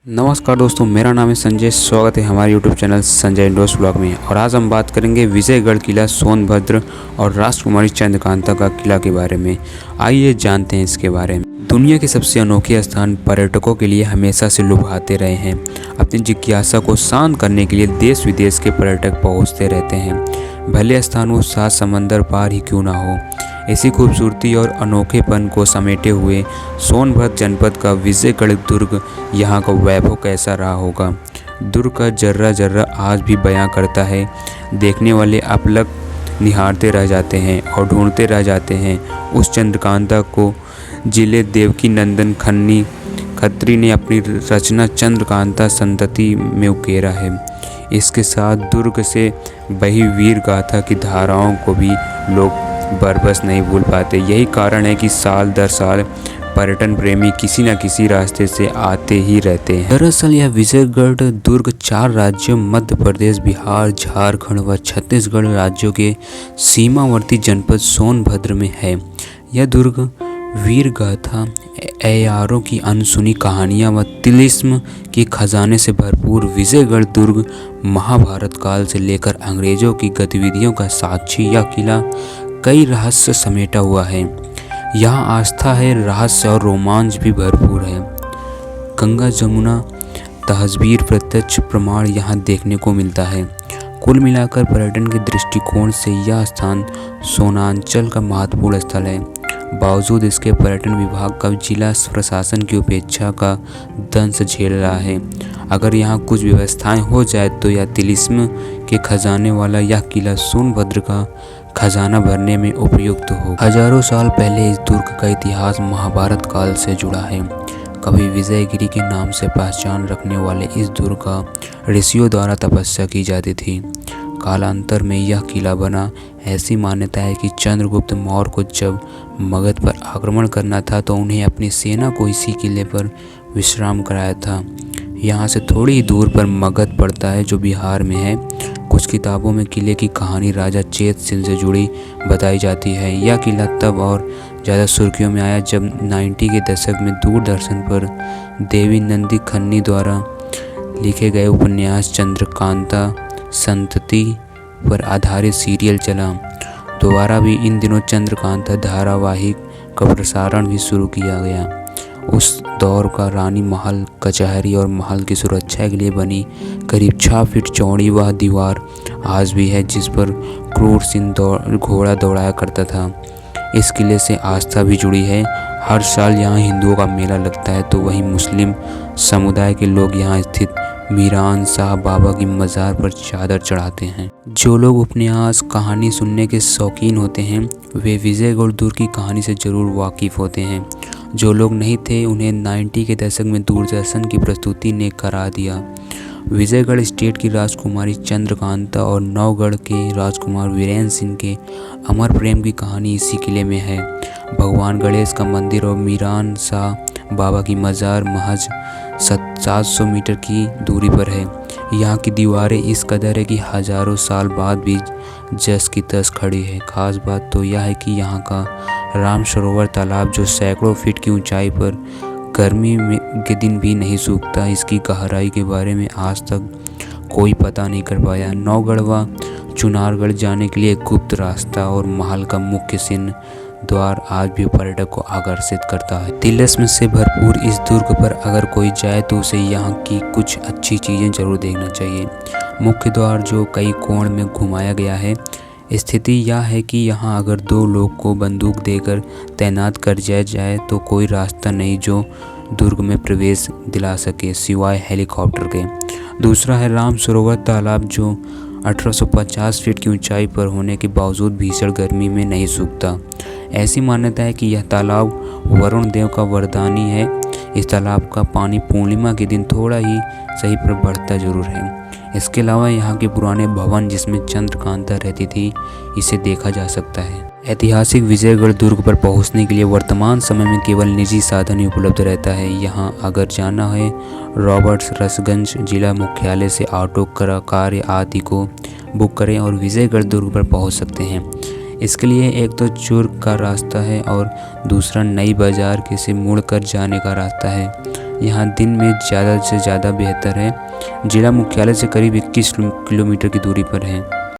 नमस्कार दोस्तों, मेरा नाम है संजय। स्वागत है हमारे यूट्यूब चैनल संजय इंडोर्स ब्लॉग में। और आज हम बात करेंगे विजयगढ़ किला, सोनभद्र और राजकुमारी चंद्रकांता का किला के बारे में। आइए जानते हैं इसके बारे में। दुनिया के सबसे अनोखे स्थान पर्यटकों के लिए हमेशा से लुभाते रहे हैं। अपनी जिज्ञासा को शांत करने के लिए देश विदेश के पर्यटक पहुँचते रहते हैं, भले स्थान वो 7 समंदर पार ही क्यों ना हो। ऐसी खूबसूरती और अनोखेपन को समेटे हुए सोनभद्र जनपद का विजयगढ़ दुर्ग, यहाँ का वैभव कैसा रहा होगा। दुर्ग का जर्रा जर्रा आज भी बयां करता है। देखने वाले अपलक निहारते रह जाते हैं और ढूंढते रह जाते हैं उस चंद्रकांता को जिले देवकी नंदन खत्री ने अपनी रचना चंद्रकांता संतति में उकेरा है। इसके साथ दुर्ग से बही वीर गाथा की धाराओं को भी लोग बरबस नहीं भूल पाते। यही कारण है कि साल दर साल पर्यटन प्रेमी किसी न किसी रास्ते से आते ही रहते हैं। दरअसल यह विजयगढ़ दुर्ग 4 राज्यों मध्य प्रदेश, बिहार, झारखंड व छत्तीसगढ़ राज्यों के सीमावर्ती जनपद सोनभद्र में है। यह दुर्ग वीर गाथा, अय्यारों की अनसुनी कहानियाँ व तिलिस्म के खजाने से भरपूर विजयगढ़ दुर्ग महाभारत काल से लेकर अंग्रेजों की गतिविधियों का साक्षी। यह किला कई रहस्य समेटा हुआ है। यहाँ आस्था है, रहस्य और रोमांच भी भरपूर है। गंगा जमुना तहज़ीब प्रत्यक्ष प्रमाण यहाँ देखने को मिलता है। कुल मिलाकर पर्यटन के दृष्टिकोण से यह स्थान सोनांचल का महत्वपूर्ण स्थल है। बावजूद इसके पर्यटन विभाग का जिला प्रशासन की उपेक्षा का दंश झेल रहा है। अगर यहाँ कुछ व्यवस्थाएं हो जाए तो यह तिलिस्म के खजाने वाला यह किला सोनभद्र का खजाना भरने में उपयुक्त हो। हजारों साल पहले इस दुर्ग का इतिहास महाभारत काल से जुड़ा है। कभी विजयगिरी के नाम से पहचान रखने वाले इस दुर्ग का ऋषियों द्वारा तपस्या की जाती थी। कालांतर में यह किला बना। ऐसी मान्यता है कि चंद्रगुप्त मौर्य को जब मगध पर आक्रमण करना था तो उन्हें अपनी सेना को इसी किले पर विश्राम कराया था। यहाँ से थोड़ी ही दूर पर मगध पड़ता है, जो बिहार में है। कुछ किताबों में किले की कहानी राजा चेत सिंह से जुड़ी बताई जाती है। यह किला तब और ज़्यादा सुर्खियों में आया जब 90 के दशक में दूरदर्शन पर देवी नंदी खन्नी द्वारा लिखे गए उपन्यास चंद्रकांता संतति पर आधारित सीरियल चला। दोबारा भी इन दिनों चंद्रकांता धारावाहिक का प्रसारण भी शुरू किया गया। उस दौर का रानी महल, कचहरी और महल की सुरक्षा के लिए बनी करीब 6 फीट चौड़ी वह दीवार आज भी है, जिस पर क्रूर सिंह घोड़ा दौड़ाया करता था। इस किले से आस्था भी जुड़ी है। हर साल यहाँ हिंदुओं का मेला लगता है, तो वहीं मुस्लिम समुदाय के लोग यहाँ स्थित मीरान साहब बाबा की मज़ार पर चादर चढ़ाते हैं। जो लोग उपन्यास कहानी सुनने के शौकीन होते हैं वे विजयगढ़ दुर्ग की कहानी से ज़रूर वाकिफ़ होते हैं। जो लोग नहीं थे उन्हें 90 के दशक में दूरदर्शन की प्रस्तुति ने करा दिया। विजयगढ़ स्टेट की राजकुमारी चंद्रकांता और नौगढ़ के राजकुमार वीरेंद्र सिंह के अमर प्रेम की कहानी इसी किले में है। भगवान गणेश का मंदिर और मीरान शाह बाबा की मज़ार महज 700 मीटर की दूरी पर है। यहाँ की दीवारें इस कदर है कि हजारों साल बाद भी जस की तस खड़ी है। खास बात तो यह है कि यहाँ का राम सरोवर तालाब, जो सैकड़ों फीट की ऊंचाई पर गर्मी के दिन भी नहीं सूखता, इसकी गहराई के बारे में आज तक कोई पता नहीं कर पाया। नौगढ़ व चुनारगढ़ जाने के लिए एक गुप्त रास्ता और महल का मुख्य सिंह द्वार आज भी पर्यटक को आकर्षित करता है। तिलिस्म से भरपूर इस दुर्ग पर अगर कोई जाए तो उसे यहाँ की कुछ अच्छी चीज़ें जरूर देखना चाहिए। मुख्य द्वार, जो कई कोण में घुमाया गया है। स्थिति यह है कि यहाँ अगर 2 लोग को बंदूक देकर तैनात कर दिया जाए तो कोई रास्ता नहीं जो दुर्ग में प्रवेश दिला सके सिवाय हेलीकॉप्टर के। दूसरा है राम सरोवर तालाब, जो 1850 फीट की ऊंचाई पर होने के बावजूद भीषण गर्मी में नहीं सूखता। ऐसी मान्यता है कि यह तालाब वरुण देव का वरदानी है। इस तालाब का पानी पूर्णिमा के दिन थोड़ा ही सही पर बढ़ता जरूर है। इसके अलावा यहाँ के पुराने भवन, जिसमें चंद्रकांता रहती थी, इसे देखा जा सकता है। ऐतिहासिक विजयगढ़ दुर्ग पर पहुँचने के लिए वर्तमान समय में केवल निजी साधन ही उपलब्ध रहता है। यहाँ अगर जाना है रॉबर्ट्स रसगंज जिला मुख्यालय से ऑटो कार आदि को बुक करें और विजयगढ़ दुर्ग पर पहुँच सकते हैं। इसके लिए एक तो चुर्क का रास्ता है और दूसरा नई बाजार के से मुड़कर जाने का रास्ता है। यहाँ दिन में ज़्यादा से ज़्यादा बेहतर है। जिला मुख्यालय से करीब 21 किलोमीटर की दूरी पर है।